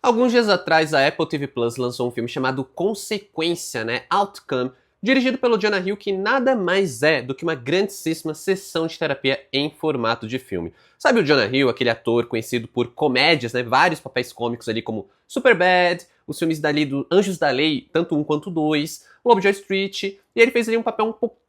Alguns dias atrás, a Apple TV Plus lançou um filme chamado Consequência, né? Outcome, dirigido pelo Jonah Hill, que nada mais é do que uma grandíssima sessão de terapia em formato de filme. Sabe o Jonah Hill, aquele ator conhecido por comédias, né? Vários papéis cômicos ali, como Superbad, os filmes dali do Anjos da Lei, tanto um quanto dois, Lobo de Wall Street, e ele fez ali um papel um pouquinho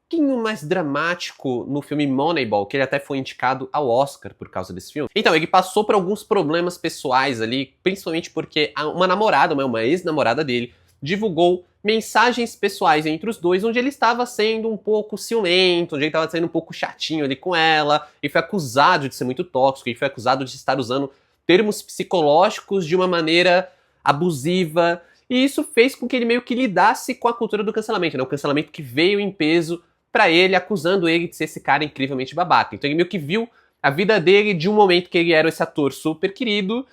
mais dramático no filme Moneyball, que ele até foi indicado ao Oscar por causa desse filme. Então, ele passou por alguns problemas pessoais ali, principalmente porque uma namorada, uma ex-namorada dele, divulgou mensagens pessoais entre os dois, onde ele estava sendo um pouco ciumento, onde ele estava sendo um pouco chatinho ali com ela, e foi acusado de ser muito tóxico, e foi acusado de estar usando termos psicológicos de uma maneira abusiva, e isso fez com que ele meio que lidasse com a cultura do cancelamento, né? O cancelamento que veio em peso pra ele, acusando ele de ser esse cara incrivelmente babaca. Então ele meio que viu a vida dele de um momento que ele era esse ator super querido,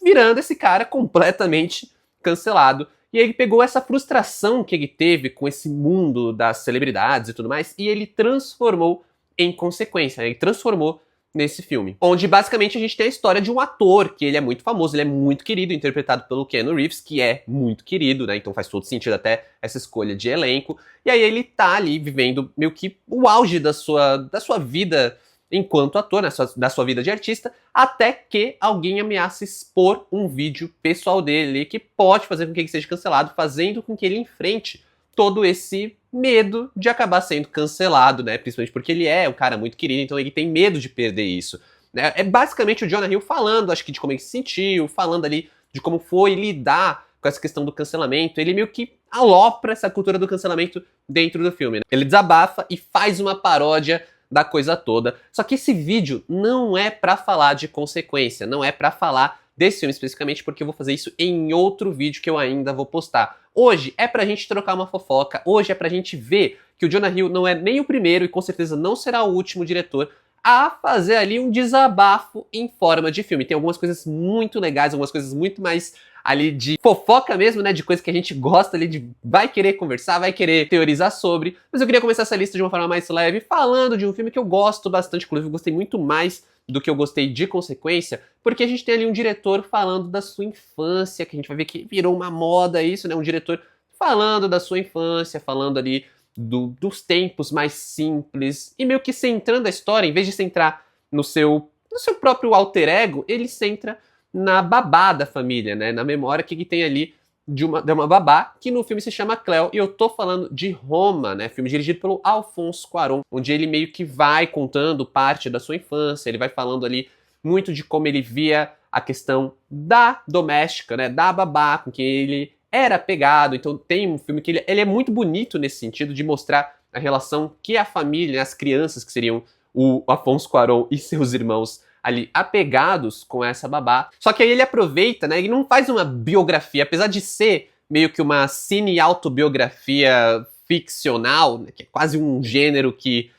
virando esse cara completamente cancelado. E ele pegou essa frustração que ele teve com esse mundo das celebridades e tudo mais, e ele transformou em Consequência, né? Ele transformou nesse filme. Onde basicamente a gente tem a história de um ator que ele é muito famoso, ele é muito querido, interpretado pelo Keanu Reeves, que é muito querido, né? Então faz todo sentido até essa escolha de elenco. E aí ele tá ali vivendo meio que o auge da sua vida enquanto ator, né, da sua vida de artista, até que alguém ameaça expor um vídeo pessoal dele que pode fazer com que ele seja cancelado, fazendo com que ele enfrente todo esse medo de acabar sendo cancelado, né? Principalmente porque ele é um cara muito querido, então ele tem medo de perder isso. Né? É basicamente o Jonah Hill falando, acho que de como ele se sentiu, falando ali de como foi lidar com essa questão do cancelamento. Ele meio que alopra essa cultura do cancelamento dentro do filme. Né? Ele desabafa e faz uma paródia da coisa toda. Só que esse vídeo não é pra falar de Consequência, não é pra falar desse filme especificamente, porque eu vou fazer isso em outro vídeo que eu ainda vou postar. Hoje é pra gente trocar uma fofoca, hoje é pra gente ver que o Jonah Hill não é nem o primeiro e com certeza não será o último diretor a fazer ali um desabafo em forma de filme. Tem algumas coisas muito legais, algumas coisas muito mais ali de fofoca mesmo, né, de coisa que a gente gosta ali, de vai querer conversar, vai querer teorizar sobre, mas eu queria começar essa lista de uma forma mais leve, falando de um filme que eu gosto bastante, inclusive eu gostei muito mais do que eu gostei de Consequência, porque a gente tem ali um diretor falando da sua infância, que a gente vai ver que virou uma moda isso, né, um diretor falando da sua infância, falando ali dos tempos mais simples, e meio que centrando a história, em vez de centrar no seu próprio alter ego, ele centra na babá da família, né? Na memória que tem ali de uma babá, que no filme se chama Cleo, e eu tô falando de Roma, né? Filme dirigido pelo Alfonso Cuarón, onde ele meio que vai contando parte da sua infância, ele vai falando ali muito de como ele via a questão da doméstica, né? Da babá, com quem ele era apegado. Então tem um filme que ele é muito bonito nesse sentido, de mostrar a relação que a família, as crianças, que seriam o Alfonso Cuarón e seus irmãos, ali apegados com essa babá. Só que aí ele aproveita, né? Ele não faz uma biografia, apesar de ser meio que uma cine-autobiografia ficcional, né, que é quase um gênero que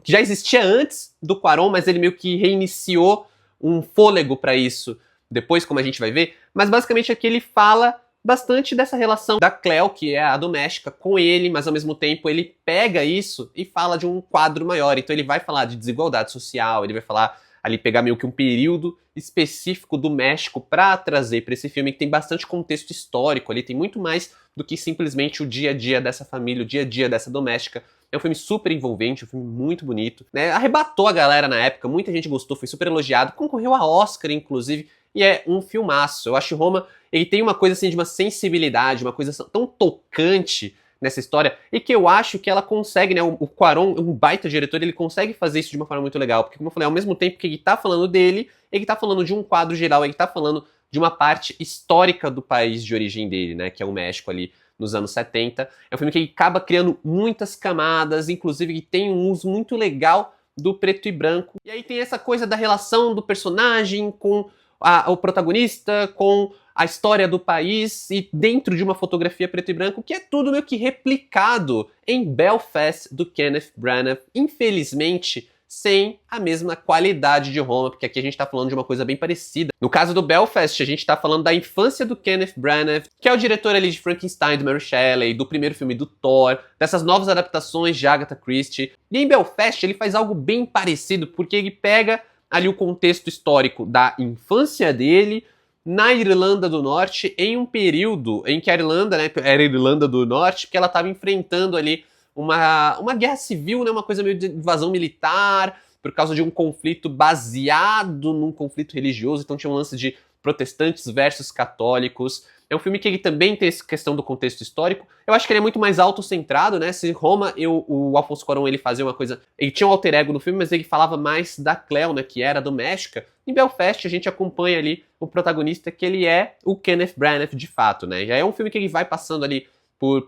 já existia antes do Cuarón, mas ele meio que reiniciou um fôlego para isso depois, como a gente vai ver. Mas basicamente aqui ele fala bastante dessa relação da Cleo, que é a doméstica, com ele, mas ao mesmo tempo ele pega isso e fala de um quadro maior. Então ele vai falar de desigualdade social, ele vai falar ali, pegar meio que um período específico do México para trazer para esse filme, que tem bastante contexto histórico ali, tem muito mais do que simplesmente o dia a dia dessa família, o dia a dia dessa doméstica. É um filme super envolvente, um filme muito bonito, né? Arrebatou a galera na época, muita gente gostou, foi super elogiado, concorreu a Oscar, inclusive, e é um filmaço. Eu acho que Roma, ele tem uma coisa assim de uma sensibilidade, uma coisa tão tocante nessa história, e que eu acho que ela consegue, né, o Cuarón, um baita diretor, ele consegue fazer isso de uma forma muito legal, porque como eu falei, ao mesmo tempo que ele tá falando dele, ele tá falando de um quadro geral, ele tá falando de uma parte histórica do país de origem dele, né, que é o México ali nos anos 70. É um filme que acaba criando muitas camadas, inclusive que tem um uso muito legal do preto e branco, e aí tem essa coisa da relação do personagem com o protagonista, com a história do país e dentro de uma fotografia preto e branco, que é tudo meio que replicado em Belfast, do Kenneth Branagh, infelizmente sem a mesma qualidade de Roma, porque aqui a gente tá falando de uma coisa bem parecida. No caso do Belfast, a gente tá falando da infância do Kenneth Branagh, que é o diretor ali de Frankenstein, do Mary Shelley, do primeiro filme do Thor, dessas novas adaptações de Agatha Christie. E em Belfast ele faz algo bem parecido, porque ele pega ali o contexto histórico da infância dele, na Irlanda do Norte, em um período em que a Irlanda, né, era a Irlanda do Norte, porque ela estava enfrentando ali uma guerra civil, né, uma coisa meio de invasão militar, por causa de um conflito baseado num conflito religioso, então tinha um lance de protestantes versus católicos. É um filme que ele também tem essa questão do contexto histórico. Eu acho que ele é muito mais autocentrado, né? Se Roma, o Alfonso Cuarón, ele fazia uma coisa... Ele tinha um alter ego no filme, mas ele falava mais da Cleo, né? Que era doméstica. Em Belfast, a gente acompanha ali o protagonista, que ele é o Kenneth Branagh, de fato, né? Já é um filme que ele vai passando ali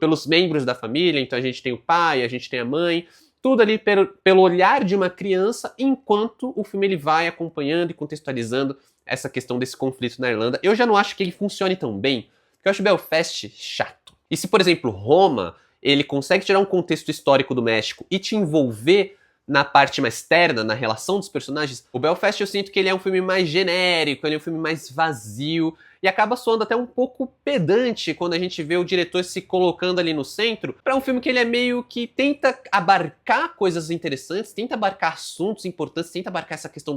pelos membros da família. Então a gente tem o pai, a gente tem a mãe... Tudo ali pelo olhar de uma criança, enquanto o filme ele vai acompanhando e contextualizando essa questão desse conflito na Irlanda. Eu já não acho que ele funcione tão bem, porque eu acho Belfast chato. E se, por exemplo, Roma, ele consegue tirar um contexto histórico do México e te envolver na parte mais externa, na relação dos personagens, o Belfast eu sinto que ele é um filme mais genérico, ele é um filme mais vazio, e acaba soando até um pouco pedante quando a gente vê o diretor se colocando ali no centro, para um filme que ele é meio que tenta abarcar coisas interessantes, tenta abarcar assuntos importantes, tenta abarcar essa questão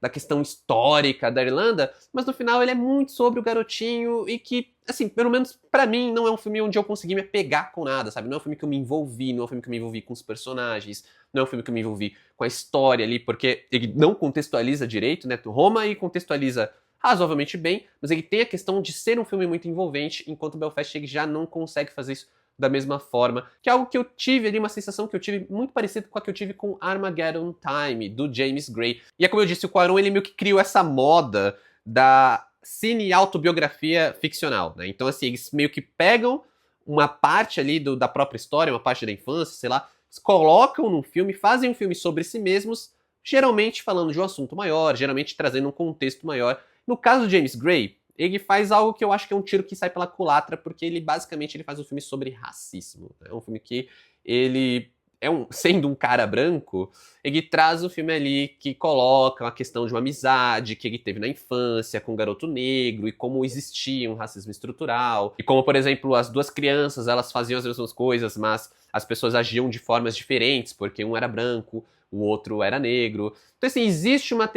da questão histórica da Irlanda, mas no final ele é muito sobre o garotinho e que, assim, pelo menos pra mim, não é um filme onde eu consegui me apegar com nada, sabe? Não é um filme que eu me envolvi, não é um filme que eu me envolvi com os personagens, não é um filme que eu me envolvi com a história ali, porque ele não contextualiza direito, né? Roma e contextualiza razoavelmente bem, mas ele tem a questão de ser um filme muito envolvente, enquanto Belfast ele já não consegue fazer isso da mesma forma, que é algo que eu tive ali, uma sensação que eu tive muito parecida com a que eu tive com Armageddon Time, do James Gray. E é como eu disse, o Cuarón ele meio que criou essa moda da cine-autobiografia ficcional, né? Então assim, eles meio que pegam uma parte ali da própria história, uma parte da infância, sei lá, colocam num filme, fazem um filme sobre si mesmos, geralmente falando de um assunto maior, geralmente trazendo um contexto maior. No caso do James Gray, ele faz algo que eu acho que é um tiro que sai pela culatra, porque ele basicamente ele faz um filme sobre racismo. É um filme que ele sendo um cara branco, ele traz o filme ali que coloca a questão de uma amizade que ele teve na infância com um garoto negro e como existia um racismo estrutural. E como, por exemplo, as duas crianças, elas faziam as mesmas coisas, mas as pessoas agiam de formas diferentes, porque um era branco, o outro era negro. Então, assim, existe uma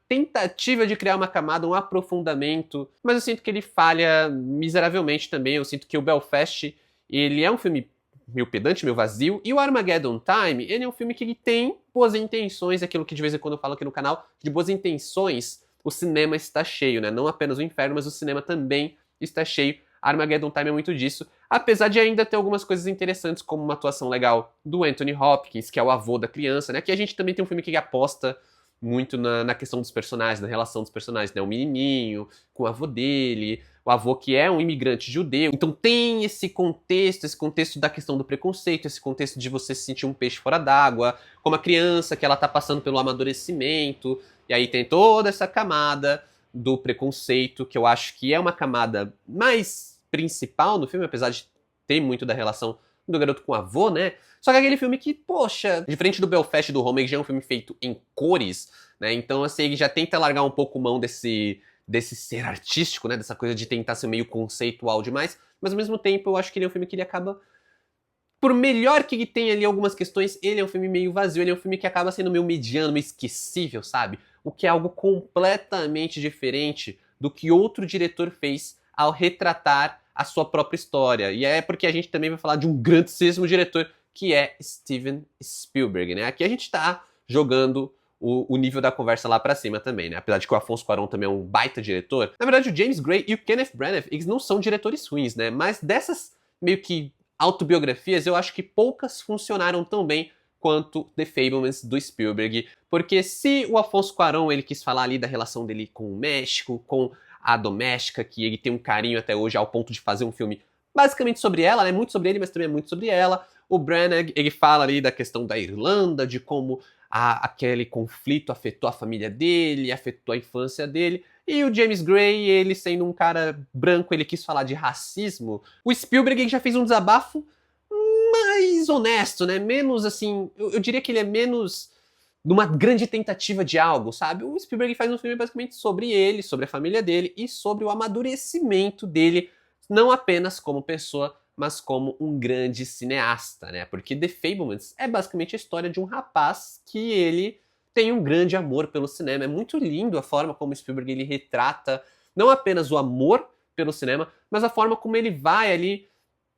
tentativa de criar uma camada, um aprofundamento, mas eu sinto que ele falha miseravelmente também. Eu sinto que o Belfast, ele é um filme meio pedante, meio vazio, e o Armageddon Time, ele é um filme que ele tem boas intenções, aquilo que de vez em quando eu falo aqui no canal, de boas intenções, o cinema está cheio, né? Não apenas o inferno, mas o cinema também está cheio. Armageddon Time é muito disso, apesar de ainda ter algumas coisas interessantes, como uma atuação legal do Anthony Hopkins, que é o avô da criança, né? Aqui a gente também tem um filme que aposta muito na questão dos personagens, na relação dos personagens, né? O menininho com o avô dele, o avô que é um imigrante judeu. Então tem esse contexto da questão do preconceito, esse contexto de você se sentir um peixe fora d'água, como a criança que ela tá passando pelo amadurecimento, e aí tem toda essa camada do preconceito, que eu acho que é uma camada mais principal no filme, apesar de ter muito da relação do garoto com o avô, né? Só que aquele filme que, poxa, diferente do Belfast e do Roma, ele já é um filme feito em cores, né? Então, assim, ele já tenta largar um pouco mão desse ser artístico, né? Dessa coisa de tentar ser meio conceitual demais, mas ao mesmo tempo eu acho que ele é um filme que ele acaba... Por melhor que ele tenha ali algumas questões, ele é um filme meio vazio, ele é um filme que acaba sendo meio mediano, meio esquecível, sabe? O que é algo completamente diferente do que outro diretor fez ao retratar a sua própria história. E é porque a gente também vai falar de um grandíssimo diretor, que é Steven Spielberg, né? Aqui a gente tá jogando o nível da conversa lá pra cima também, né? Apesar de que o Alfonso Cuarón também é um baita diretor. Na verdade, o James Gray e o Kenneth Branagh, eles não são diretores ruins, né? Mas dessas meio que autobiografias, eu acho que poucas funcionaram tão bem quanto The Fabelmans do Spielberg, porque se o Alfonso Cuarón ele quis falar ali da relação dele com o México, com a doméstica, que ele tem um carinho até hoje ao ponto de fazer um filme basicamente sobre ela, né? Muito sobre ele, mas também é muito sobre ela. O Branagh, ele fala ali da questão da Irlanda, de como aquele conflito afetou a família dele, afetou a infância dele. E o James Gray, ele sendo um cara branco, ele quis falar de racismo. O Spielberg ele já fez um desabafo mais honesto, né? Menos assim, eu diria que ele é menos numa grande tentativa de algo, sabe? O Spielberg faz um filme basicamente sobre ele, sobre a família dele e sobre o amadurecimento dele, não apenas como pessoa, mas como um grande cineasta, né? Porque The Fabelmans é basicamente a história de um rapaz que ele tem um grande amor pelo cinema. É muito lindo a forma como o Spielberg ele retrata não apenas o amor pelo cinema, mas a forma como ele vai ali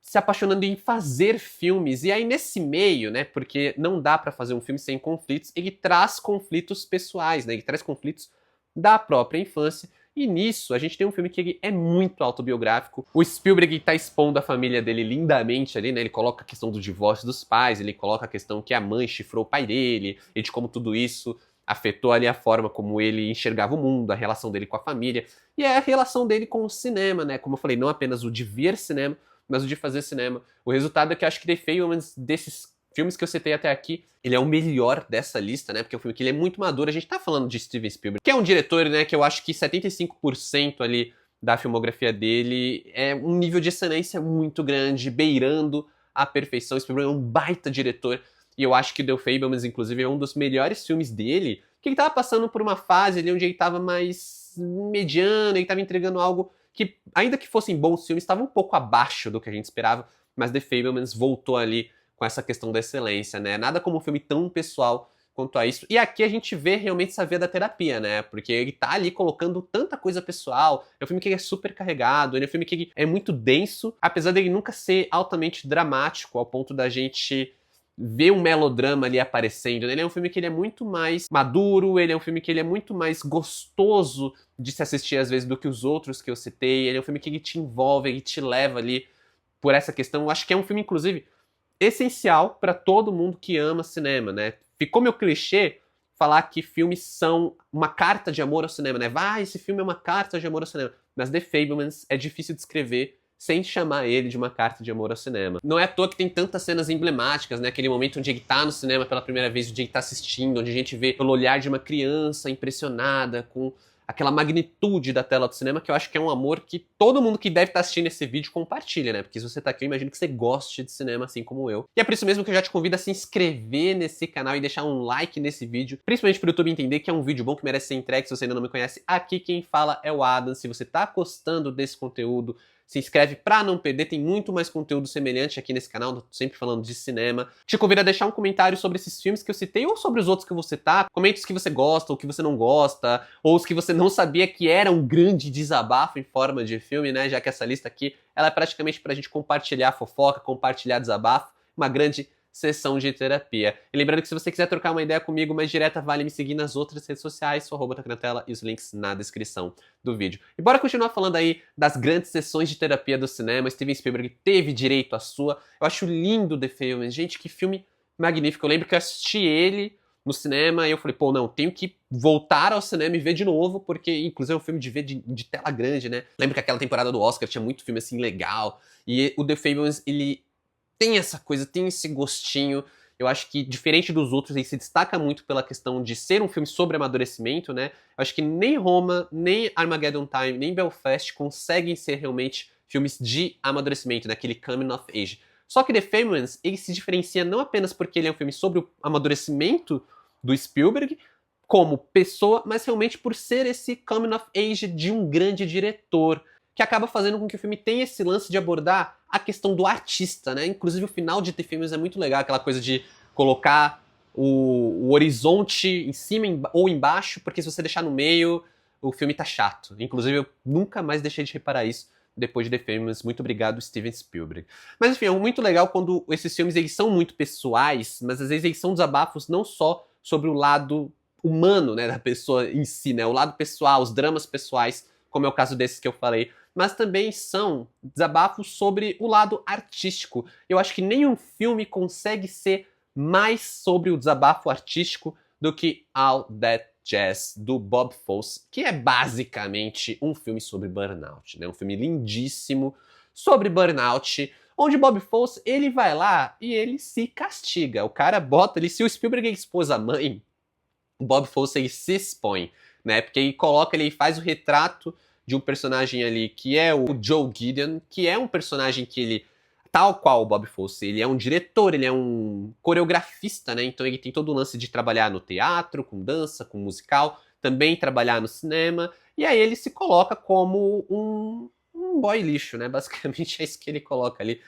se apaixonando em fazer filmes. E aí nesse meio, né, porque não dá pra fazer um filme sem conflitos, ele traz conflitos pessoais, né, ele traz conflitos da própria infância. E nisso, a gente tem um filme que ele é muito autobiográfico. O Spielberg tá expondo a família dele lindamente ali, né? Ele coloca a questão do divórcio dos pais, ele coloca a questão que a mãe chifrou o pai dele, e de como tudo isso afetou ali a forma como ele enxergava o mundo, a relação dele com a família. E é a relação dele com o cinema, né? Como eu falei, não apenas o de ver cinema, mas o de fazer cinema. O resultado é que eu acho que The Fabelmans, desses filmes que eu citei até aqui, ele é o melhor dessa lista, né? Porque é um filme que ele é muito maduro. A gente tá falando de Steven Spielberg, que é um diretor, né, que eu acho que 75% ali da filmografia dele é um nível de excelência muito grande, beirando a perfeição. Spielberg é um baita diretor, e eu acho que The Fabelmans, inclusive, é um dos melhores filmes dele, que ele tava passando por uma fase ali onde ele tava mais mediano, ele tava entregando algo que, ainda que fossem bons filmes, estava um pouco abaixo do que a gente esperava, mas The Fabelmans voltou ali com essa questão da excelência, né? Nada como um filme tão pessoal quanto a isso. E aqui a gente vê realmente essa via da terapia, né? Porque ele tá ali colocando tanta coisa pessoal. É um filme que ele é super carregado, ele é um filme que ele é muito denso, apesar dele nunca ser altamente dramático, ao ponto da gente ver um melodrama ali aparecendo. Ele é um filme que ele é muito mais maduro, ele é um filme que ele é muito mais gostoso de se assistir às vezes do que os outros que eu citei. Ele é um filme que ele te envolve, ele te leva ali por essa questão. Eu acho que é um filme, inclusive, essencial para todo mundo que ama cinema, né? Ficou meu clichê falar que filmes são uma carta de amor ao cinema, né? Esse filme é uma carta de amor ao cinema. Mas The Fabelmans é difícil de escrever sem chamar ele de uma carta de amor ao cinema. Não é à toa que tem tantas cenas emblemáticas, né? Aquele momento onde ele tá no cinema pela primeira vez, onde ele tá assistindo, onde a gente vê pelo olhar de uma criança impressionada com aquela magnitude da tela do cinema, que eu acho que é um amor que todo mundo que deve estar assistindo esse vídeo compartilha, né? Porque se você tá aqui, eu imagino que você goste de cinema assim como eu. E é por isso mesmo que eu já te convido a se inscrever nesse canal e deixar um like nesse vídeo, principalmente pro YouTube entender que é um vídeo bom que merece ser entregue. Se você ainda não me conhece, aqui quem fala é o Adam. Se você tá gostando desse conteúdo, se inscreve pra não perder, tem muito mais conteúdo semelhante aqui nesse canal, tô sempre falando de cinema. Te convido a deixar um comentário sobre esses filmes que eu citei ou sobre os outros que eu vou citar. Comente os que você gosta, ou que você não gosta, ou os que você não sabia que era um grande desabafo em forma de filme, né? Já que essa lista aqui, ela é praticamente pra gente compartilhar fofoca, compartilhar desabafo, uma grande sessão de terapia. E lembrando que se você quiser trocar uma ideia comigo mais direta, vale me seguir nas outras redes sociais, sua arroba tá aqui na tela e os links na descrição do vídeo. E bora continuar falando aí das grandes sessões de terapia do cinema. Steven Spielberg teve direito à sua. Eu acho lindo The Fabelmans. Gente, que filme magnífico. Eu lembro que eu assisti ele no cinema e eu falei, pô, não, tenho que voltar ao cinema e ver de novo, porque inclusive é um filme de ver de tela grande, né? Lembro que aquela temporada do Oscar tinha muito filme assim legal. E o The Fabelmans, ele tem essa coisa, tem esse gostinho. Eu acho que, diferente dos outros, ele se destaca muito pela questão de ser um filme sobre amadurecimento, né? Eu acho que nem Roma, nem Armageddon Time, nem Belfast conseguem ser realmente filmes de amadurecimento, naquele coming of age. Só que The Fabelmans, ele se diferencia não apenas porque ele é um filme sobre o amadurecimento do Spielberg, como pessoa, mas realmente por ser esse coming of age de um grande diretor, que acaba fazendo com que o filme tenha esse lance de abordar a questão do artista, né? Inclusive o final de The Fabelmans é muito legal, aquela coisa de colocar o horizonte em cima ou embaixo, porque se você deixar no meio, o filme tá chato. Inclusive eu nunca mais deixei de reparar isso depois de The Fabelmans. Muito obrigado, Steven Spielberg. Mas enfim, é muito legal quando esses filmes eles são muito pessoais, mas às vezes eles são desabafos não só sobre o lado humano, né, da pessoa em si, né? O lado pessoal, os dramas pessoais, como é o caso desses que eu falei, mas também são desabafos sobre o lado artístico. Eu acho que nenhum filme consegue ser mais sobre o desabafo artístico do que All That Jazz, do Bob Fosse, que é basicamente um filme sobre burnout, né? Um filme lindíssimo sobre burnout, onde Bob Fosse, ele vai lá e ele se castiga. O cara bota ali, se o Spielberg expôs a mãe, o Bob Fosse ele se expõe, né? Porque ele coloca, ele faz o retrato de um personagem ali que é o Joe Gideon, que é um personagem que ele, tal qual o Bob Fosse, ele é um diretor, ele é um coreografista, né? Então ele tem todo o lance de trabalhar no teatro, com dança, com musical, também trabalhar no cinema, e aí ele se coloca como um boy lixo, né? Basicamente é isso que ele coloca ali.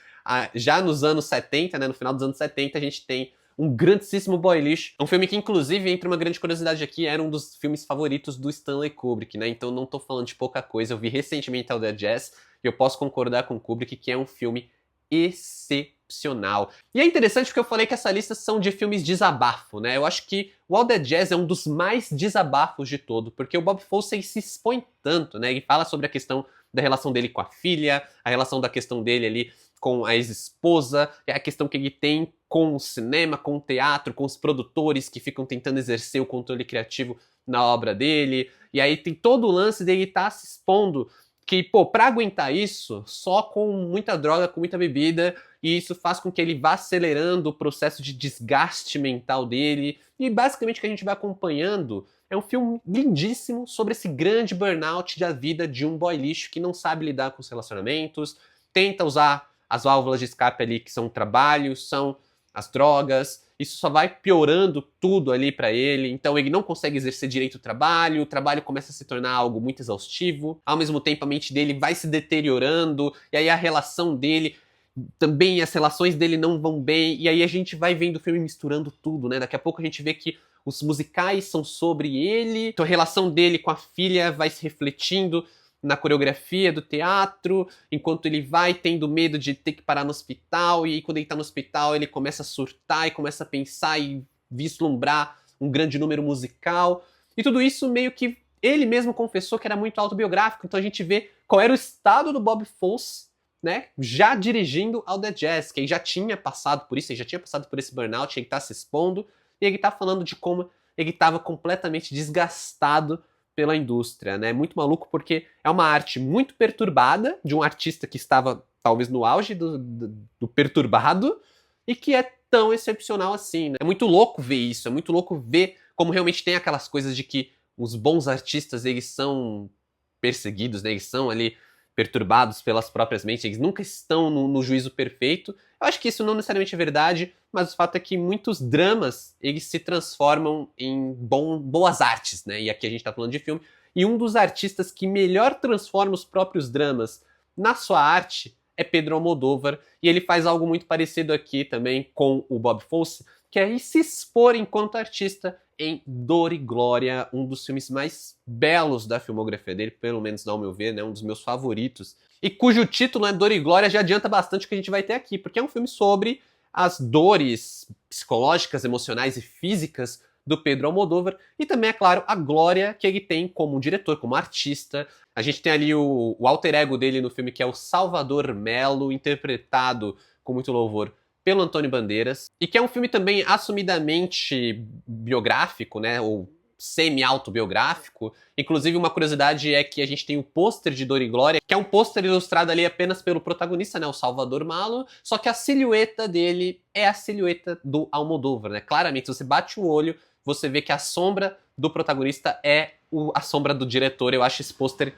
Já nos anos 70, né? No final dos anos 70, a gente tem um grandíssimo boy lixo. Um filme que, inclusive, entre uma grande curiosidade aqui, era um dos filmes favoritos do Stanley Kubrick, né? Então não tô falando de pouca coisa. Eu vi recentemente All That Jazz e eu posso concordar com o Kubrick que é um filme excepcional. E é interessante porque eu falei que essa lista são de filmes desabafo, né? Eu acho que o All That Jazz é um dos mais desabafos de todo, porque o Bob Fosse se expõe tanto, né? Ele fala sobre a questão da relação dele com a filha, a relação da questão dele ali com a ex-esposa, a questão que ele tem com o cinema, com o teatro, com os produtores que ficam tentando exercer o controle criativo na obra dele. E aí tem todo o lance dele estar se expondo que, pô, pra aguentar isso, só com muita droga, com muita bebida, e isso faz com que ele vá acelerando o processo de desgaste mental dele. E basicamente o que a gente vai acompanhando é um filme lindíssimo sobre esse grande burnout da vida de um boy lixo que não sabe lidar com os relacionamentos, tenta usar as válvulas de escape ali que são o trabalho, são as drogas, isso só vai piorando tudo ali pra ele, então ele não consegue exercer direito o trabalho começa a se tornar algo muito exaustivo, ao mesmo tempo a mente dele vai se deteriorando, e aí a relação dele também, as relações dele não vão bem, e aí a gente vai vendo o filme misturando tudo, né? Daqui a pouco a gente vê que os musicais são sobre ele, então a relação dele com a filha vai se refletindo na coreografia do teatro, enquanto ele vai tendo medo de ter que parar no hospital, e aí quando ele tá no hospital ele começa a surtar e começa a pensar e vislumbrar um grande número musical, e tudo isso meio que ele mesmo confessou que era muito autobiográfico, então a gente vê qual era o estado do Bob Fosse, né, já dirigindo All That Jazz, que ele já tinha passado por isso, ele já tinha passado por esse burnout, ele tá se expondo, e ele tá falando de como ele estava completamente desgastado pela indústria, né? Muito maluco porque é uma arte muito perturbada de um artista que estava talvez no auge do perturbado e que é tão excepcional assim, né? É muito louco ver isso, é muito louco ver como realmente tem aquelas coisas de que os bons artistas, eles são perseguidos, né? Eles são ali perturbados pelas próprias mentes, eles nunca estão no juízo perfeito. Eu acho que isso não necessariamente é verdade, mas o fato é que muitos dramas, eles se transformam em boas artes, né? E aqui a gente tá falando de filme. E um dos artistas que melhor transforma os próprios dramas na sua arte é Pedro Almodóvar. E ele faz algo muito parecido aqui também com o Bob Fosse, que é se expor enquanto artista em Dor e Glória, um dos filmes mais belos da filmografia dele, pelo menos ao meu ver, né, um dos meus favoritos, e cujo título, né, Dor e Glória, já adianta bastante o que a gente vai ter aqui, porque é um filme sobre as dores psicológicas, emocionais e físicas do Pedro Almodóvar, e também, é claro, a glória que ele tem como diretor, como artista. A gente tem ali o alter ego dele no filme, que é o Salvador Melo, interpretado com muito louvor pelo Antônio Bandeiras, e que é um filme também assumidamente biográfico, né, ou semi-autobiográfico. Inclusive, uma curiosidade é que a gente tem o pôster de Dor e Glória, que é um pôster ilustrado ali apenas pelo protagonista, né, o Salvador Malo, só que a silhueta dele é a silhueta do Almodóvar, né? Claramente, se você bate o olho, você vê que a sombra do protagonista é a sombra do diretor. Eu acho esse pôster,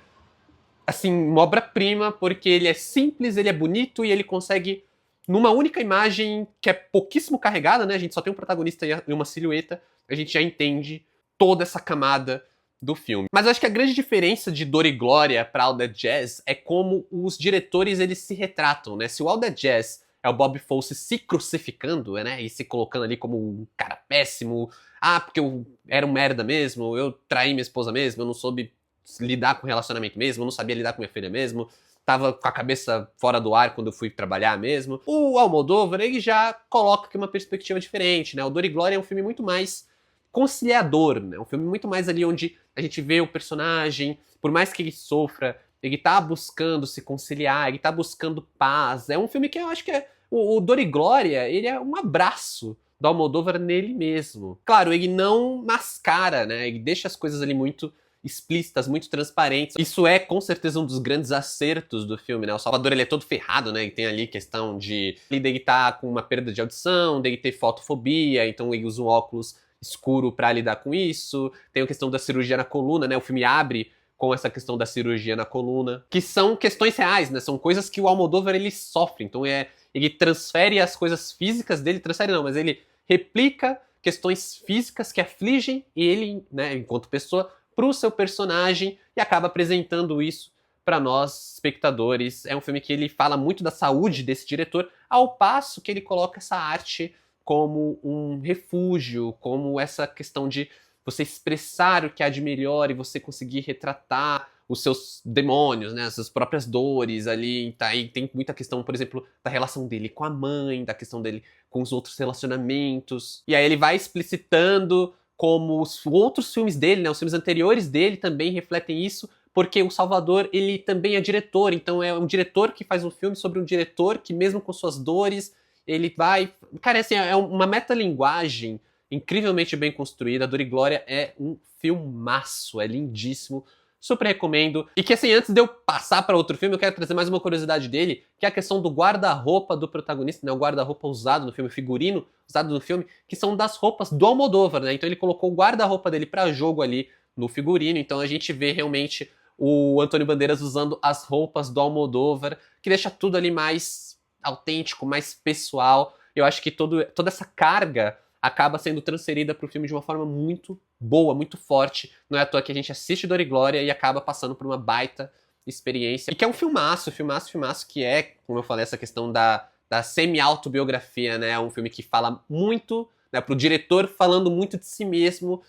assim, uma obra-prima, porque ele é simples, ele é bonito e ele consegue, numa única imagem que é pouquíssimo carregada, né? A gente só tem um protagonista e uma silhueta, a gente já entende toda essa camada do filme. Mas eu acho que a grande diferença de Dor e Glória para All That Jazz é como os diretores eles se retratam, né? Se o All That Jazz é o Bob Fosse se crucificando, né? E se colocando ali como um cara péssimo. Ah, porque eu era um merda mesmo, eu traí minha esposa mesmo, eu não soube lidar com relacionamento mesmo, eu não sabia lidar com minha filha mesmo, tava com a cabeça fora do ar quando eu fui trabalhar mesmo. O Almodóvar, ele já coloca aqui uma perspectiva diferente, né? O Dor e Glória é um filme muito mais conciliador, né? Um filme muito mais ali onde a gente vê o personagem, por mais que ele sofra, ele tá buscando se conciliar, ele tá buscando paz. É um filme que eu acho que é... O Dor e Glória, ele é um abraço do Almodóvar nele mesmo. Claro, ele não mascara, né? Ele deixa as coisas ali muito explícitas, muito transparentes. Isso é, com certeza, um dos grandes acertos do filme, né? O Salvador, ele é todo ferrado, né? Ele tem ali questão de... Ele tá com uma perda de audição, dele ter fotofobia, então ele usa um óculos escuro pra lidar com isso. Tem a questão da cirurgia na coluna, né? O filme abre com essa questão da cirurgia na coluna, que são questões reais, né? São coisas que o Almodóvar, ele sofre. Então, ele transfere as coisas físicas dele, transfere não, mas ele replica questões físicas que afligem ele, né, enquanto pessoa, pro seu personagem e acaba apresentando isso para nós, espectadores. É um filme que ele fala muito da saúde desse diretor, ao passo que ele coloca essa arte como um refúgio, como essa questão de você expressar o que há de melhor e você conseguir retratar os seus demônios, né, as suas próprias dores ali, tá? E tem muita questão, por exemplo, da relação dele com a mãe, da questão dele com os outros relacionamentos. E aí ele vai explicitando como os outros filmes dele, né, os filmes anteriores dele também refletem isso, porque o Salvador, ele também é diretor, então é um diretor que faz um filme sobre um diretor que mesmo com suas dores, ele vai... Cara, assim, é uma metalinguagem incrivelmente bem construída. Dor e Glória é um filmaço, é lindíssimo, super recomendo. E que assim, antes de eu passar para outro filme, eu quero trazer mais uma curiosidade dele, que é a questão do guarda-roupa do protagonista, né? O guarda-roupa usado no filme, o figurino usado no filme, que são das roupas do Almodóvar, né? Então ele colocou o guarda-roupa dele para jogo ali no figurino, então a gente vê realmente o Antônio Bandeiras usando as roupas do Almodóvar, que deixa tudo ali mais autêntico, mais pessoal. Eu acho que toda essa carga acaba sendo transferida para o filme de uma forma muito boa, muito forte. Não é à toa que a gente assiste Dor e Glória e acaba passando por uma baita experiência. E que é um filmaço, que é, como eu falei, essa questão da semi-autobiografia, né? É um filme que fala muito, né, pro diretor falando muito de si mesmo.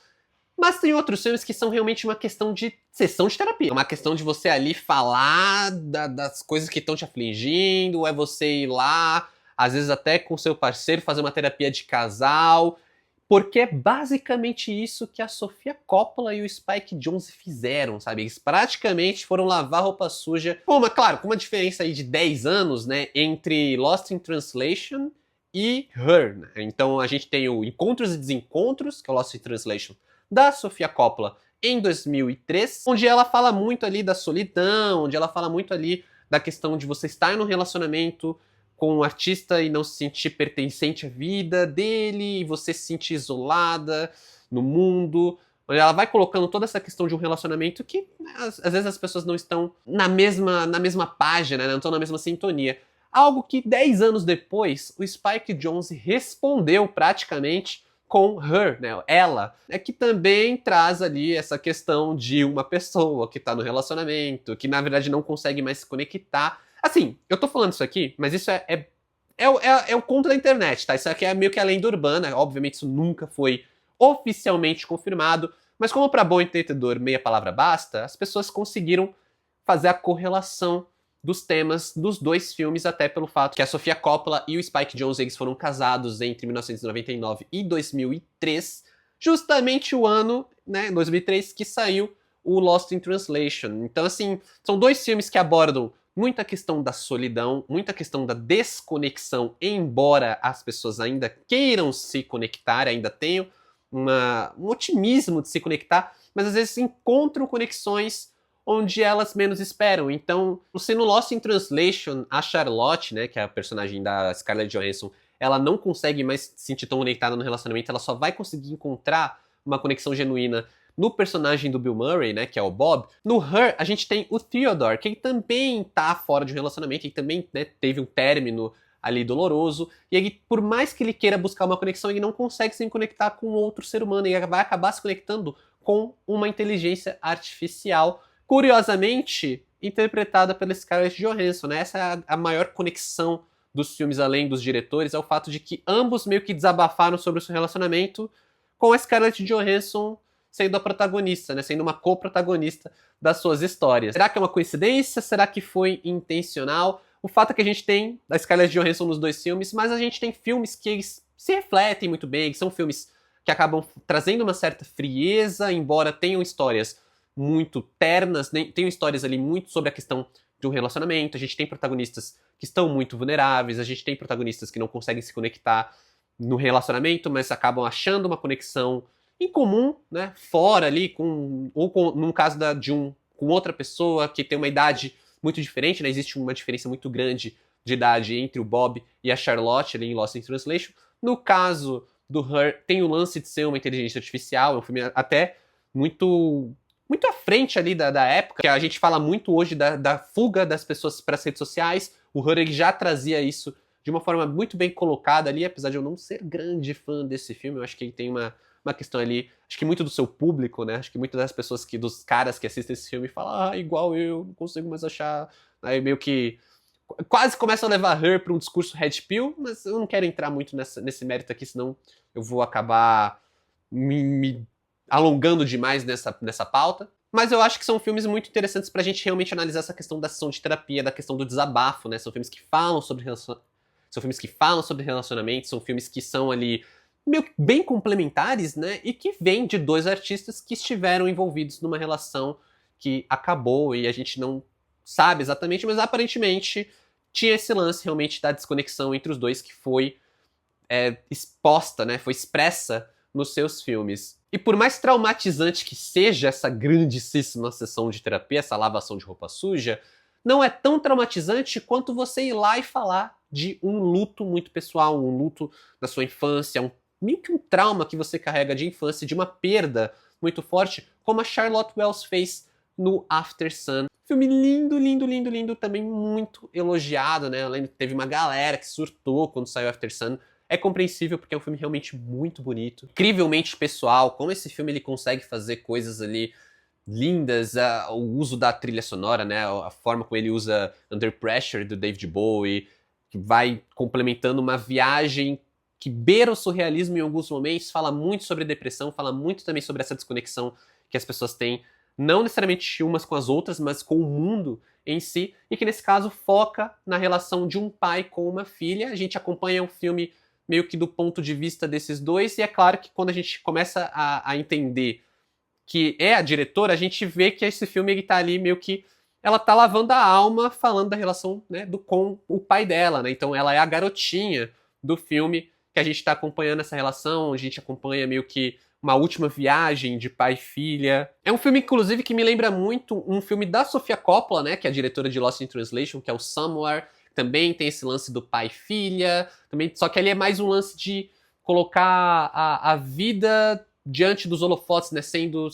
Mas tem outros filmes que são realmente uma questão de sessão de terapia. É uma questão de você ali falar das coisas que estão te afligindo, é você ir lá, às vezes até com seu parceiro, fazer uma terapia de casal. Porque é basicamente isso que a Sofia Coppola e o Spike Jonze fizeram, sabe? Eles praticamente foram lavar roupa suja. Claro, com uma diferença aí de 10 anos, né? Entre Lost in Translation e Her, né? Então a gente tem o Encontros e Desencontros, que é o Lost in Translation, da Sofia Coppola em 2003, onde ela fala muito ali da solidão, onde ela fala muito ali da questão de você estar em um relacionamento com um artista e não se sentir pertencente à vida dele, e você se sentir isolada no mundo. Ela vai colocando toda essa questão de um relacionamento que, né, às vezes as pessoas não estão na mesma página, né, não estão na mesma sintonia. Algo que 10 anos depois, o Spike Jonze respondeu praticamente com Her, né, ela, é que também traz ali essa questão de uma pessoa que tá no relacionamento, que na verdade não consegue mais se conectar. Assim, eu tô falando isso aqui, mas isso é o conto da internet, tá? Isso aqui é meio que a lenda urbana, obviamente isso nunca foi oficialmente confirmado, mas como pra bom entendedor meia palavra basta, as pessoas conseguiram fazer a correlação dos temas dos dois filmes, até pelo fato que a Sofia Coppola e o Spike Jonze eles foram casados entre 1999 e 2003, justamente o ano, né, 2003, que saiu o Lost in Translation. Então, assim, são dois filmes que abordam muita questão da solidão, muita questão da desconexão, embora as pessoas ainda queiram se conectar, ainda tenham um otimismo de se conectar, mas às vezes encontram conexões onde elas menos esperam. Então, se no Lost in Translation, a Charlotte, né, que é a personagem da Scarlett Johansson, ela não consegue mais se sentir tão conectada no relacionamento, ela só vai conseguir encontrar uma conexão genuína no personagem do Bill Murray, né, que é o Bob. No Her, a gente tem o Theodore, que também tá fora de um relacionamento, que também, né, teve um término ali doloroso, e ele, por mais que ele queira buscar uma conexão, ele não consegue se conectar com outro ser humano, e vai acabar se conectando com uma inteligência artificial, curiosamente interpretada pela Scarlett Johansson, né? Essa é a maior conexão dos filmes, além dos diretores, é o fato de que ambos meio que desabafaram sobre o seu relacionamento, com a Scarlett Johansson sendo a protagonista, né? Sendo uma co-protagonista das suas histórias. Será que é uma coincidência? Será que foi intencional? O fato é que a gente tem a Scarlett Johansson nos dois filmes, mas a gente tem filmes que eles se refletem muito bem, que são filmes que acabam trazendo uma certa frieza, embora tenham histórias muito ternas, tenham histórias ali muito sobre a questão de um relacionamento, a gente tem protagonistas que estão muito vulneráveis, a gente tem protagonistas que não conseguem se conectar no relacionamento, mas acabam achando uma conexão em comum, né, fora ali, num caso com outra pessoa que tem uma idade muito diferente, né, existe uma diferença muito grande de idade entre o Bob e a Charlotte ali em Lost in Translation. No caso do Her, tem o lance de ser uma inteligência artificial, é um filme até muito à frente ali da época, que a gente fala muito hoje da fuga das pessoas para as redes sociais. O Her já trazia isso de uma forma muito bem colocada ali, apesar de eu não ser grande fã desse filme, eu acho que ele tem uma questão ali, acho que muito do seu público, né, acho que muitas das pessoas, dos caras que assistem esse filme falam, igual eu, não consigo mais achar, aí meio que quase começam a levar Her para um discurso red pill, mas eu não quero entrar muito nesse mérito aqui, senão eu vou acabar me alongando demais nessa pauta. Mas eu acho que são filmes muito interessantes pra gente realmente analisar essa questão da sessão de terapia, da questão do desabafo, né? São filmes que falam sobre relacionamentos, são filmes que são ali meio que bem complementares, né? E que vêm de dois artistas que estiveram envolvidos numa relação que acabou e a gente não sabe exatamente, mas aparentemente tinha esse lance realmente da desconexão entre os dois que foi exposta, né? Foi expressa nos seus filmes. E por mais traumatizante que seja essa grandíssima sessão de terapia, essa lavação de roupa suja, não é tão traumatizante quanto você ir lá e falar de um luto muito pessoal, um luto da sua infância, meio que um trauma que você carrega de infância, de uma perda muito forte, como a Charlotte Wells fez no After Sun. Filme lindo, lindo, lindo, lindo, também muito elogiado, né? Teve uma galera que surtou quando saiu After Sun. É compreensível porque é um filme realmente muito bonito, incrivelmente pessoal, como esse filme ele consegue fazer coisas ali lindas, o uso da trilha sonora, né, a forma como ele usa Under Pressure do David Bowie, que vai complementando uma viagem que beira o surrealismo em alguns momentos, fala muito sobre depressão, fala muito também sobre essa desconexão que as pessoas têm, não necessariamente umas com as outras, mas com o mundo em si, e que nesse caso foca na relação de um pai com uma filha. A gente acompanha o filme meio que do ponto de vista desses dois, e é claro que quando a gente começa a entender que é a diretora, a gente vê que esse filme ele tá ali meio que ela tá lavando a alma falando da relação, né, com o pai dela, né? Então ela é a garotinha do filme que a gente tá acompanhando essa relação, a gente acompanha meio que uma última viagem de pai e filha. É um filme, inclusive, que me lembra muito um filme da Sofia Coppola, né, que é a diretora de Lost in Translation, que é o Somewhere. Também tem esse lance do pai e filha, também, só que ali é mais um lance de colocar a vida diante dos holofotes, né, sendo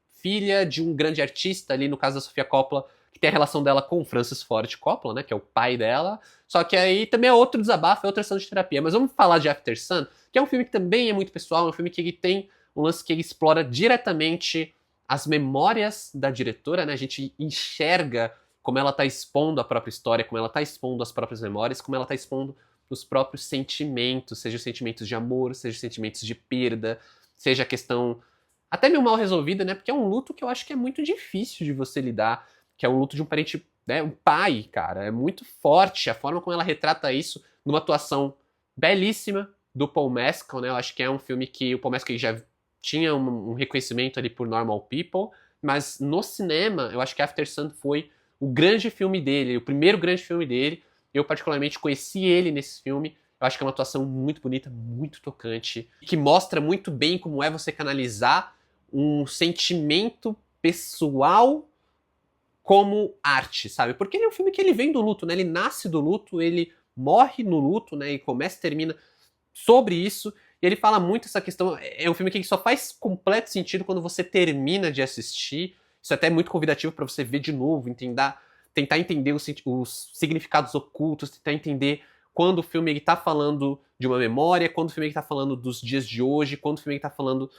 filha de um grande artista, ali no caso da Sofia Coppola, que tem a relação dela com o Francis Ford Coppola, né, que é o pai dela, só que aí também é outro desabafo, é outra sessão de terapia. Mas vamos falar de After Sun, que é um filme que também é muito pessoal, é um filme que ele tem um lance que ele explora diretamente as memórias da diretora, né, a gente enxerga como ela tá expondo a própria história, como ela tá expondo as próprias memórias, como ela tá expondo os próprios sentimentos, seja os sentimentos de amor, seja os sentimentos de perda, seja a questão até meio mal resolvida, né? Porque é um luto que eu acho que é muito difícil de você lidar, que é um luto de um parente, né? Um pai, cara. É muito forte a forma como ela retrata isso numa atuação belíssima do Paul Mescal, né? Eu acho que é um filme que o Paul Mescal já tinha um reconhecimento ali por Normal People, mas no cinema, eu acho que After Sun foi o grande filme dele, o primeiro grande filme dele. Eu particularmente conheci ele nesse filme. Eu acho que é uma atuação muito bonita, muito tocante, que mostra muito bem como é você canalizar um sentimento pessoal como arte, sabe? Porque ele é um filme que ele vem do luto, né? Ele nasce do luto, ele morre no luto, né? E começa e termina sobre isso. E ele fala muito essa questão. É um filme que só faz completo sentido quando você termina de assistir. Isso é até muito convidativo para você ver de novo, tentar entender os significados ocultos, tentar entender quando o filme está falando de uma memória, quando o filme está falando dos dias de hoje, quando o filme está falando,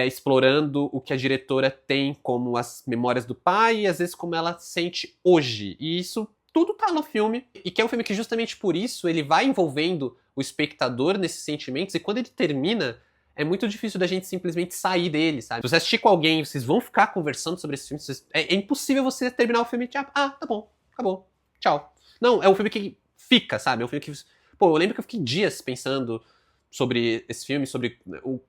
explorando o que a diretora tem como as memórias do pai e às vezes como ela sente hoje. E isso tudo tá no filme, e que é um filme que justamente por isso ele vai envolvendo o espectador nesses sentimentos, e quando ele termina, é muito difícil da gente simplesmente sair dele, sabe? Se você assistir com alguém, vocês vão ficar conversando sobre esse filme, é impossível você terminar o filme e tipo, tá bom, acabou, tchau. Não, é um filme que fica, sabe? É um filme que... Pô, eu lembro que eu fiquei dias pensando sobre esse filme, sobre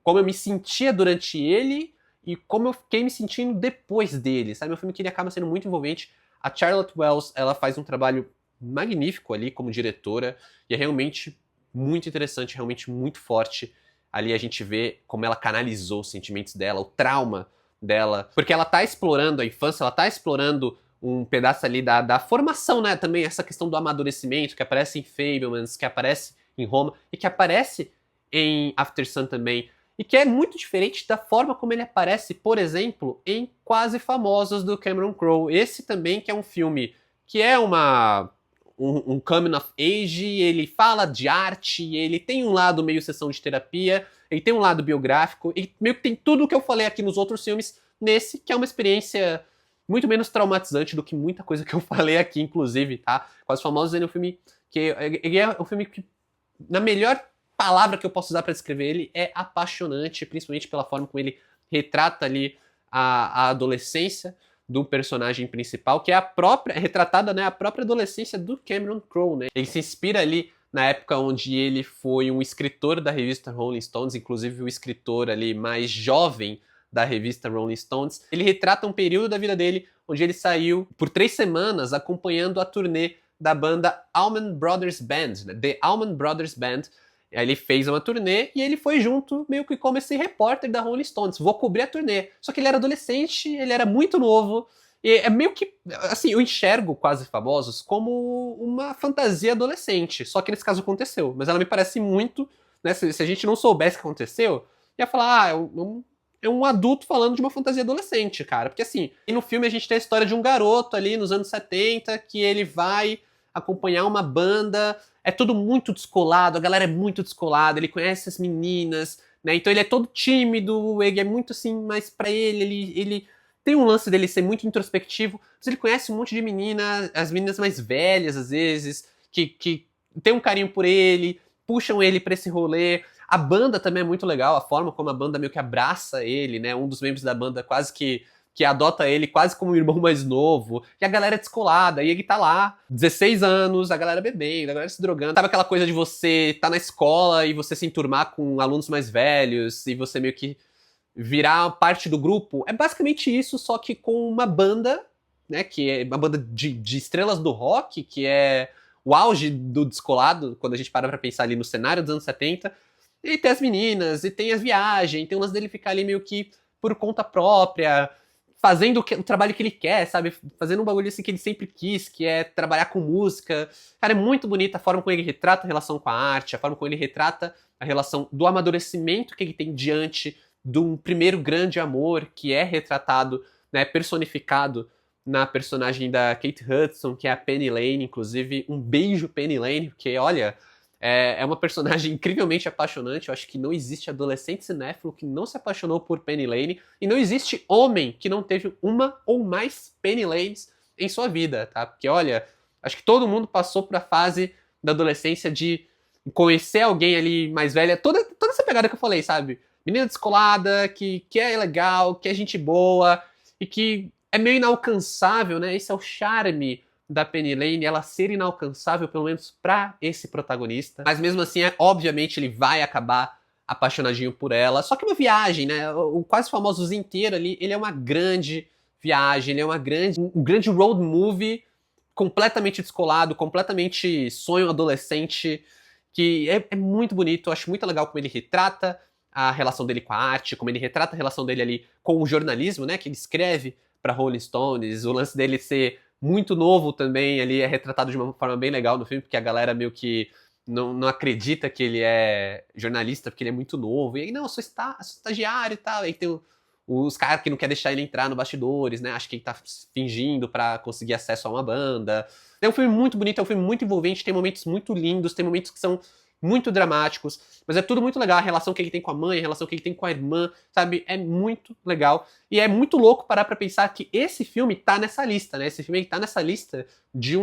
como eu me sentia durante ele e como eu fiquei me sentindo depois dele, sabe? É um filme que ele acaba sendo muito envolvente. A Charlotte Wells, ela faz um trabalho magnífico ali como diretora, e é realmente muito interessante, realmente muito forte. Ali a gente vê como ela canalizou os sentimentos dela, o trauma dela, porque ela tá explorando a infância, ela tá explorando um pedaço ali da formação, né, também essa questão do amadurecimento, que aparece em Fabelmans, que aparece em Roma, e que aparece em After Sun também, e que é muito diferente da forma como ele aparece, por exemplo, em Quase Famosos, do Cameron Crowe. Esse também que é um filme que é um coming of age, ele fala de arte, ele tem um lado meio sessão de terapia, ele tem um lado biográfico, ele meio que tem tudo o que eu falei aqui nos outros filmes, nesse que é uma experiência muito menos traumatizante do que muita coisa que eu falei aqui, inclusive, tá? Quase Famosos ele é um filme que... Ele é um filme que, na melhor palavra que eu posso usar pra descrever ele, é apaixonante, principalmente pela forma como ele retrata ali a adolescência do personagem principal, que é a própria, retratada, né, a própria adolescência do Cameron Crowe, né? Ele se inspira ali na época onde ele foi um escritor da revista Rolling Stones, inclusive o escritor ali mais jovem da revista Rolling Stones. Ele retrata um período da vida dele onde ele saiu por 3 semanas acompanhando a turnê da banda Allman Brothers Band, né? The Allman Brothers Band. Aí ele fez uma turnê e ele foi junto meio que como esse repórter da Rolling Stones. Vou cobrir a turnê. Só que ele era adolescente, ele era muito novo. E é meio que, assim, eu enxergo Quase Famosos como uma fantasia adolescente. Só que nesse caso aconteceu. Mas ela me parece muito, né? Se a gente não soubesse o que aconteceu, ia falar, é um adulto falando de uma fantasia adolescente, cara. Porque assim, e no filme a gente tem a história de um garoto ali nos anos 70 que ele vai acompanhar uma banda. É tudo muito descolado, a galera é muito descolada, ele conhece as meninas, né? Então ele é todo tímido, ele é muito assim, mas pra ele tem um lance dele ser muito introspectivo, mas ele conhece um monte de menina, as meninas mais velhas às vezes, que tem um carinho por ele, puxam ele pra esse rolê. A banda também é muito legal, a forma como a banda meio que abraça ele, né? Um dos membros da banda quase que adota ele quase como um irmão mais novo, e a galera é descolada, e ele tá lá, 16 anos, a galera bebendo, a galera se drogando. Sabe aquela coisa de você tá na escola e você se enturmar com alunos mais velhos, e você meio que virar parte do grupo? É basicamente isso, só que com uma banda, né, que é uma banda de estrelas do rock, que é o auge do descolado, quando a gente para pra pensar ali no cenário dos anos 70, e tem as meninas, e tem as viagens, tem o lance dele ficar ali meio que por conta própria, fazendo o trabalho que ele quer, sabe? Fazendo um bagulho assim que ele sempre quis, que é trabalhar com música. Cara, é muito bonita a forma como ele retrata a relação com a arte, a forma como ele retrata a relação do amadurecimento que ele tem diante de um primeiro grande amor, que é retratado, né, personificado na personagem da Kate Hudson, que é a Penny Lane. Inclusive, um beijo, Penny Lane, porque, olha, é uma personagem incrivelmente apaixonante. Eu acho que não existe adolescente cinéfilo que não se apaixonou por Penny Lane, e não existe homem que não teve uma ou mais Penny Lanes em sua vida, tá? Porque, olha, acho que todo mundo passou por a fase da adolescência de conhecer alguém ali mais velha, toda essa pegada que eu falei, sabe? Menina descolada, que é legal, que é gente boa, e que é meio inalcançável, né? Esse é o charme da Penny Lane, ela ser inalcançável, pelo menos pra esse protagonista. Mas mesmo assim, obviamente, ele vai acabar apaixonadinho por ela. Só que é uma viagem, né? O Quase Famosos inteiro ali, ele é uma grande viagem, ele é um grande road movie, completamente descolado, completamente sonho adolescente, que é muito bonito. Eu acho muito legal como ele retrata a relação dele com a arte, como ele retrata a relação dele ali com o jornalismo, né? Que ele escreve pra Rolling Stones, o lance dele ser muito novo também, ali é retratado de uma forma bem legal no filme, porque a galera meio que não acredita que ele é jornalista, porque ele é muito novo. E aí, não, eu sou estagiário e tal. E aí tem os caras que não querem deixar ele entrar no bastidores, né? Acho que ele tá fingindo pra conseguir acesso a uma banda. É um filme muito bonito, é um filme muito envolvente, tem momentos muito lindos, tem momentos que são muito dramáticos, mas é tudo muito legal. A relação que ele tem com a mãe, a relação que ele tem com a irmã, sabe? É muito legal. E é muito louco parar pra pensar que esse filme tá nessa lista, né? Esse filme tá nessa lista de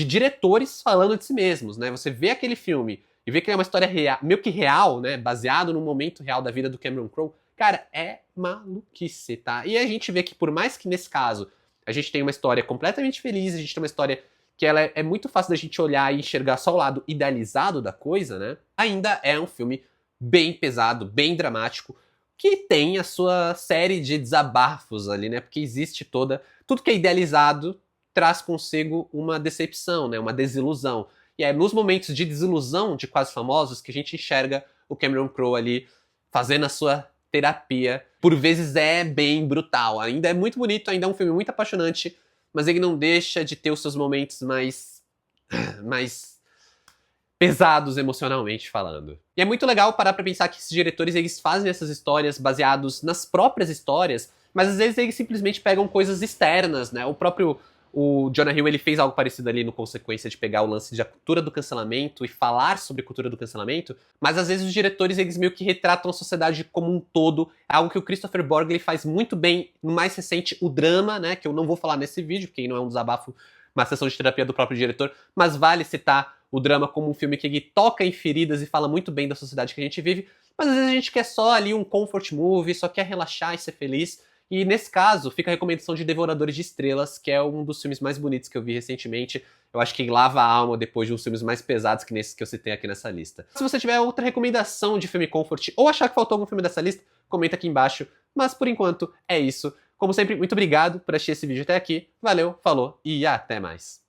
diretores falando de si mesmos, né? Você vê aquele filme e vê que é uma história real, meio que real, né? Baseado num momento real da vida do Cameron Crowe. Cara, é maluquice, tá? E a gente vê que por mais que nesse caso a gente tem uma história completamente feliz, a gente tem uma história que ela é muito fácil da gente olhar e enxergar só o lado idealizado da coisa, né? Ainda é um filme bem pesado, bem dramático, que tem a sua série de desabafos ali, né? Porque existe tudo que é idealizado traz consigo uma decepção, né? Uma desilusão. E é nos momentos de desilusão de Quase Famosos que a gente enxerga o Cameron Crowe ali fazendo a sua terapia. Por vezes é bem brutal. Ainda é muito bonito, ainda é um filme muito apaixonante, mas ele não deixa de ter os seus momentos mais pesados emocionalmente falando. E é muito legal parar pra pensar que esses diretores, eles fazem essas histórias baseados nas próprias histórias, mas às vezes eles simplesmente pegam coisas externas, né? O próprio O Jonah Hill ele fez algo parecido ali no Consequência de pegar o lance da cultura do cancelamento e falar sobre a cultura do cancelamento, mas às vezes os diretores eles meio que retratam a sociedade como um todo, é algo que o Christopher Borg ele faz muito bem no mais recente, o drama, né, que eu não vou falar nesse vídeo, porque não é um desabafo, uma sessão de terapia do próprio diretor, mas vale citar o drama como um filme que ele toca em feridas e fala muito bem da sociedade que a gente vive, mas às vezes a gente quer só ali um comfort movie, só quer relaxar e ser feliz. E nesse caso, fica a recomendação de Devoradores de Estrelas, que é um dos filmes mais bonitos que eu vi recentemente. Eu acho que lava a alma depois de uns filmes mais pesados que nesses que eu citei aqui nessa lista. Se você tiver outra recomendação de filme comfort ou achar que faltou algum filme dessa lista, comenta aqui embaixo. Mas por enquanto é isso. Como sempre, muito obrigado por assistir esse vídeo até aqui. Valeu, falou e até mais.